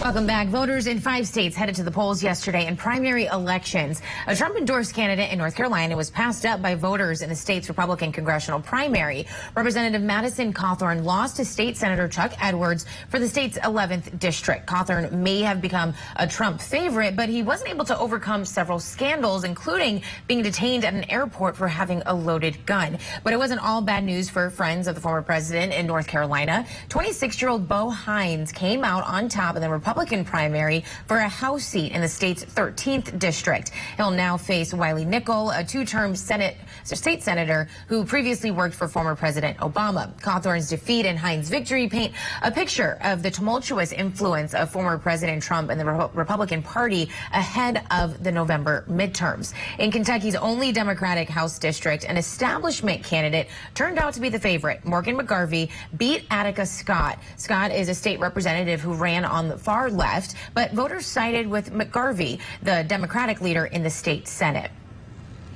Welcome back. Voters in 5 states headed to the polls yesterday in primary elections. A Trump-endorsed candidate in North Carolina was passed up by voters in the state's Republican congressional primary. Representative Madison Cawthorn lost to State Senator Chuck Edwards for the state's 11th district. Cawthorn may have become a Trump favorite, but he wasn't able to overcome several scandals, including being detained at an airport for having a loaded gun. But it wasn't all bad news for friends of the former president in North Carolina. 26-year-old Bo Hines came out on top in the Republican primary for a House seat in the state's 13th district. He'll now face Wiley Nickel, a two-term state senator who previously worked for former President Obama. Cawthorn's defeat and Hines' victory paint a picture of the tumultuous influence of former President Trump and the Republican Party ahead of the November midterms. In Kentucky's only Democratic House district, an establishment candidate turned out to be the favorite. Morgan McGarvey beat Attica Scott. Scott is a state representative who ran on the far left, but voters sided with McGarvey, the Democratic leader in the state Senate.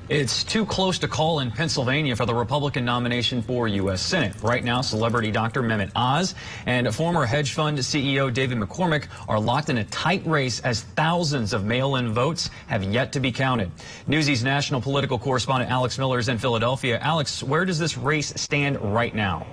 It's too close to call in Pennsylvania for the Republican nomination for U.S. Senate. Right now, celebrity Dr. Mehmet Oz and former hedge fund CEO David McCormick are locked in a tight race as thousands of mail-in votes have yet to be counted. Newsy's national political correspondent Alex Miller is in Philadelphia. Alex, where does this race stand right now?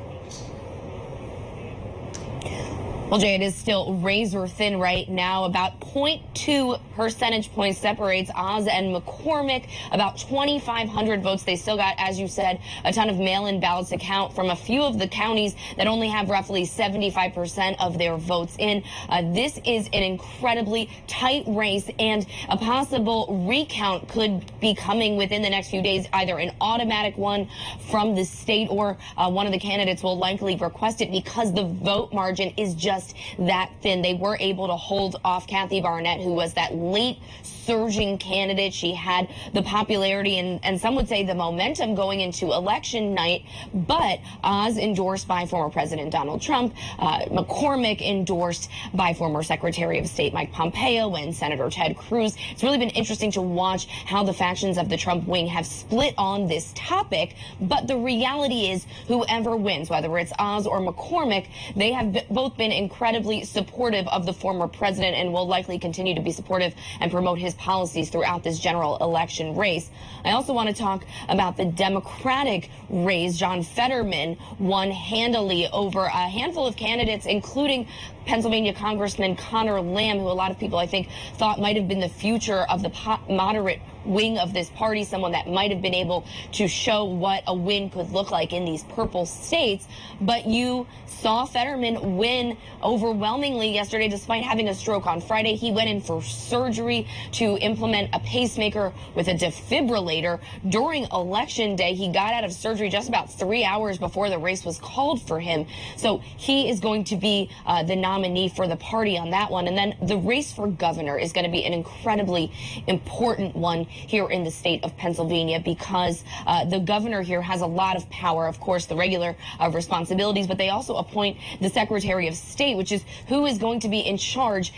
Well, Jay, it is still razor thin right now. About 0.2 percentage points separates Oz and McCormick. About 2,500 votes. They still got, as you said, a ton of mail-in ballots to count from a few of the counties that only have roughly 75% of their votes in. This is an incredibly tight race, and a possible recount could be coming within the next few days, either an automatic one from the state or one of the candidates will likely request it because the vote margin is just that thin. They were able to hold off Kathy Barnett, who was that late surging candidate. She had the popularity and some would say the momentum going into election night, but Oz endorsed by former President Donald Trump, McCormick endorsed by former Secretary of State Mike Pompeo and Senator Ted Cruz. It's really been interesting to watch how the factions of the Trump wing have split on this topic, but the reality is whoever wins, whether it's Oz or McCormick, they have both been incredibly supportive of the former president and will likely continue to be supportive and promote his policies throughout this general election race. I also want to talk about the Democratic race. John Fetterman won handily over a handful of candidates, including Pennsylvania Congressman Connor Lamb, who a lot of people, I think, thought might have been the future of the moderate wing of this party, someone that might have been able to show what a win could look like in these purple states. But you saw Fetterman win overwhelmingly yesterday, despite having a stroke on Friday. He went in for surgery to implement a pacemaker with a defibrillator during Election Day. He got out of surgery just about 3 hours before the race was called for him. So he is going to be the nominee for the party on that one. And then the race for governor is going to be an incredibly important one here in the state of Pennsylvania, because the governor here has a lot of power, of course, the regular responsibilities, but they also appoint the Secretary of State, which is who is going to be in charge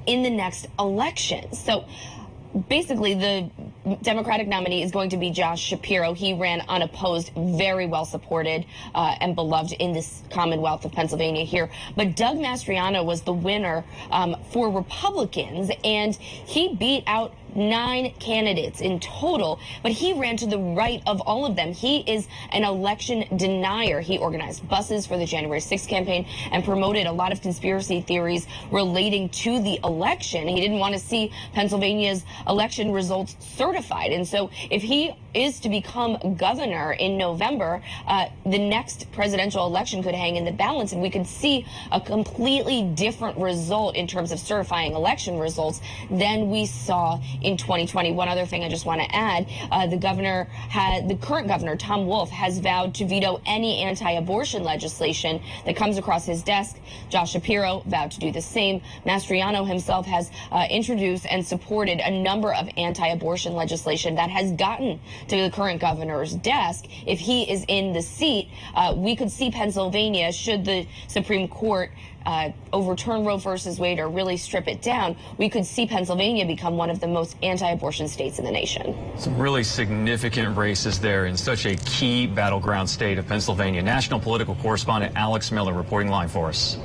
in the next election. So basically, the Democratic nominee is going to be Josh Shapiro. He ran unopposed, very well supported and beloved in this Commonwealth of Pennsylvania here. But Doug Mastriano was the winner for Republicans, and he beat out 9 candidates in total, but he ran to the right of all of them. He is an election denier. He organized buses for the January 6th campaign and promoted a lot of conspiracy theories relating to the election. He didn't want to see Pennsylvania's election results certified. And so if he is to become governor in November, the next presidential election could hang in the balance, and we could see a completely different result in terms of certifying election results than we saw in 2020. One other thing I just want to add, the current governor, Tom Wolf, has vowed to veto any anti-abortion legislation that comes across his desk. Josh Shapiro vowed to do the same. Mastriano himself has introduced and supported a number of anti-abortion legislation that has gotten to the current governor's desk. If he is in the seat, we could see Pennsylvania, should the Supreme Court overturn Roe versus Wade or really strip it down, we could see Pennsylvania become one of the most anti-abortion states in the nation. Some really significant races there in such a key battleground state of Pennsylvania. National political correspondent Alex Miller reporting live for us.